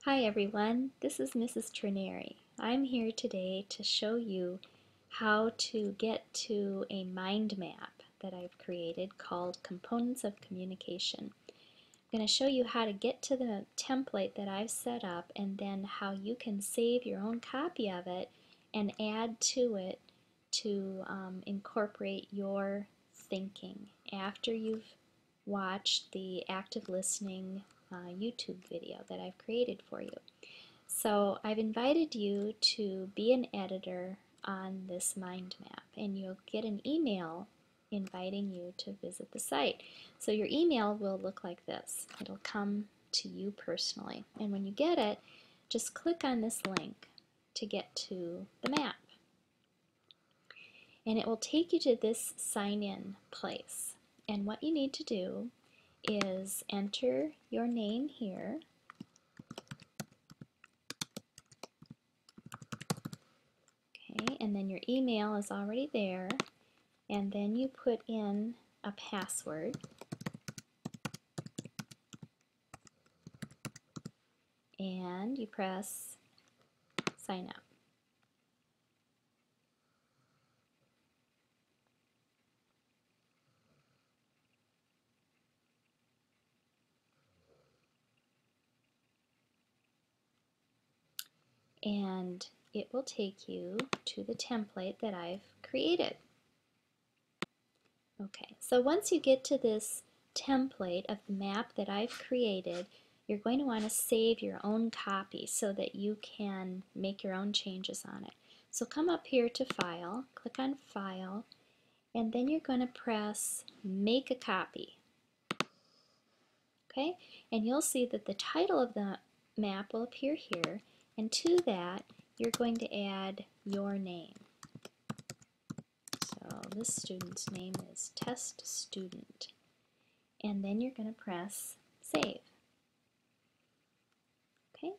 Hi everyone, this is Mrs. Trineri. I'm here today to show you how to get to a mind map that I've created called Components of Communication. I'm going to show you how to get to the template that I've set up and then how you can save your own copy of it and add to it to incorporate your thinking after you've watched the active listening YouTube video that I've created for you. So I've invited you to be an editor on this mind map, and you'll get an email inviting you to visit the site. So your email will look like this. It'll come to you personally, and when you get it, just click on this link to get to the map. And it will take you to this sign-in place. And what you need to do is enter your name here. Okay, and then your email is already there, and then you put in a password, and you press sign up. And it will take you to the template that I've created. Okay, so once you get to this template of the map that I've created, you're going to want to save your own copy so that you can make your own changes on it. So come up here to File, click on File, and then you're going to press Make a Copy. Okay, and you'll see that the title of the map will appear here, and to that you're going to add your name. So this student's name is Test Student, and then you're going to press Save. Okay.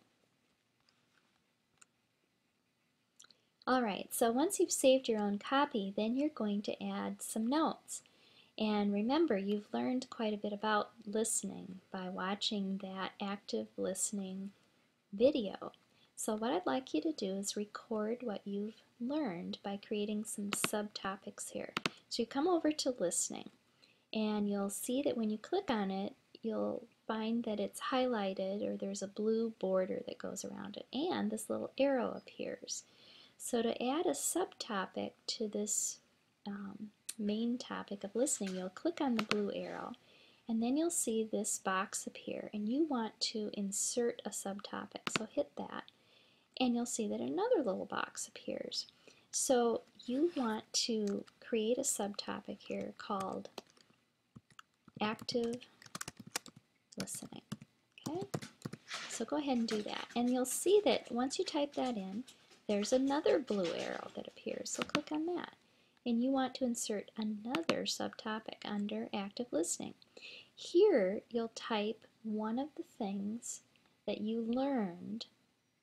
Alright, so once you've saved your own copy, then you're going to add some notes. And remember, you've learned quite a bit about listening by watching that active listening video. So what I'd like you to do is record what you've learned by creating some subtopics here. So you come over to listening, and you'll see that when you click on it, you'll find that it's highlighted, or there's a blue border that goes around it, and this little arrow appears. So to add a subtopic to this main topic of listening, you'll click on the blue arrow, and then you'll see this box appear, and you want to insert a subtopic. So hit that, and you'll see that another little box appears. So you want to create a subtopic here called active listening. Okay? So go ahead and do that, and you'll see that once you type that in, there's another blue arrow that appears. So click on that, and you want to insert another subtopic under active listening. Here you'll type one of the things that you learned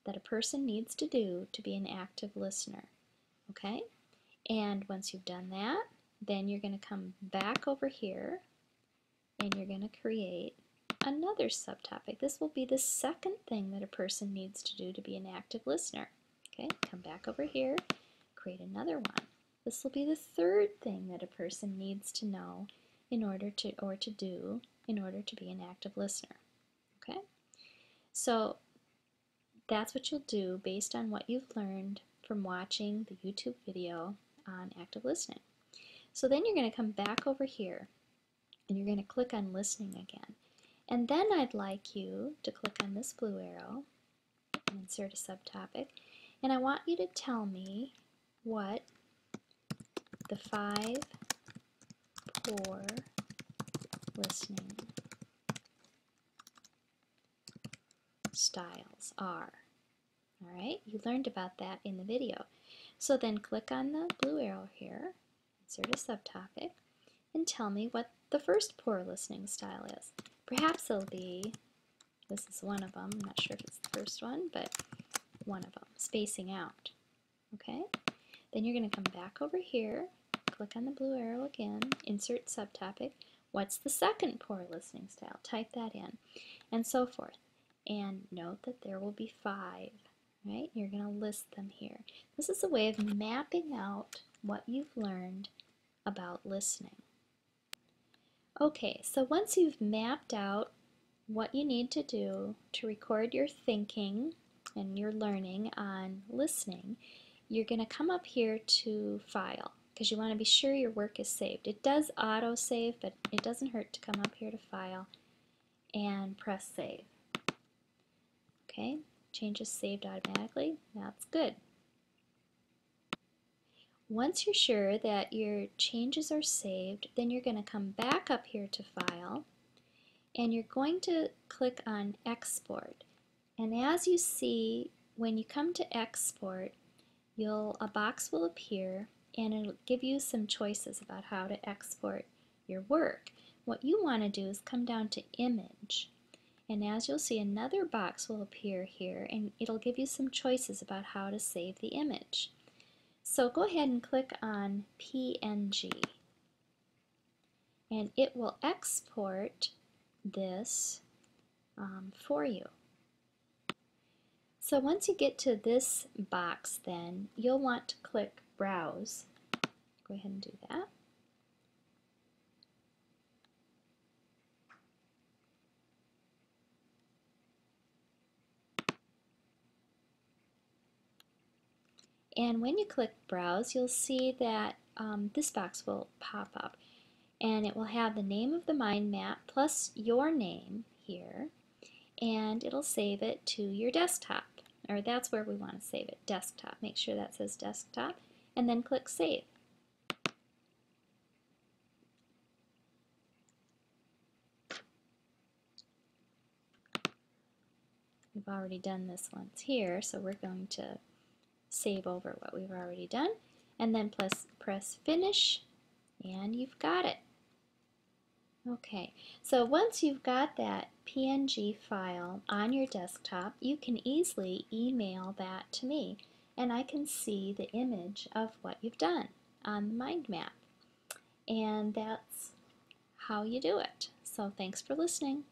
that a person needs to do to be an active listener. Okay? And once you've done that, then you're going to come back over here and you're going to create another subtopic. This will be the second thing that a person needs to do to be an active listener. Okay, come back over here, create another one. This will be the third thing that a person needs to know in order to, or to do in order to be an active listener. Okay, so that's what you'll do based on what you've learned from watching the YouTube video on active listening. So then you're going to come back over here and you're going to click on listening again. And then I'd like you to click on this blue arrow and insert a subtopic. And I want you to tell me what the 5 poor listening styles are. Alright, you learned about that in the video. So then click on the blue arrow here, insert a subtopic, and tell me what the first poor listening style is. Perhaps it'll be, this is one of them, I'm not sure if it's the first one, but one of them, spacing out. Okay? Then you're going to come back over here, click on the blue arrow again, insert subtopic. What's the second poor listening style? Type that in, and so forth. And note that there will be 5, right? You're going to list them here. This is a way of mapping out what you've learned about listening. Okay, so once you've mapped out what you need to do to record your thinking and your learning on listening, you're going to come up here to File because you want to be sure your work is saved. It does auto-save, but it doesn't hurt to come up here to File and press Save. Okay, changes saved automatically. That's good. Once you're sure that your changes are saved, then you're going to come back up here to File and you're going to click on Export. And as you see, when you come to Export, a box will appear and it'll give you some choices about how to export your work. What you want to do is come down to Image, and as you'll see, another box will appear here and it'll give you some choices about how to save the image. So go ahead and click on PNG and it will export this for you. So once you get to this box, then you'll want to click Browse. Go ahead and do that. And when you click Browse, you'll see that this box will pop up and it will have the name of the mind map plus your name here, and it'll save it to your desktop, or that's where we want to save it, desktop. Make sure that says desktop and then click Save. We've already done this once here, so we're going to save over what we've already done and then press Finish and you've got it. Okay, so once you've got that PNG file on your desktop, you can easily email that to me and I can see the image of what you've done on the mind map. And that's how you do it. So thanks for listening.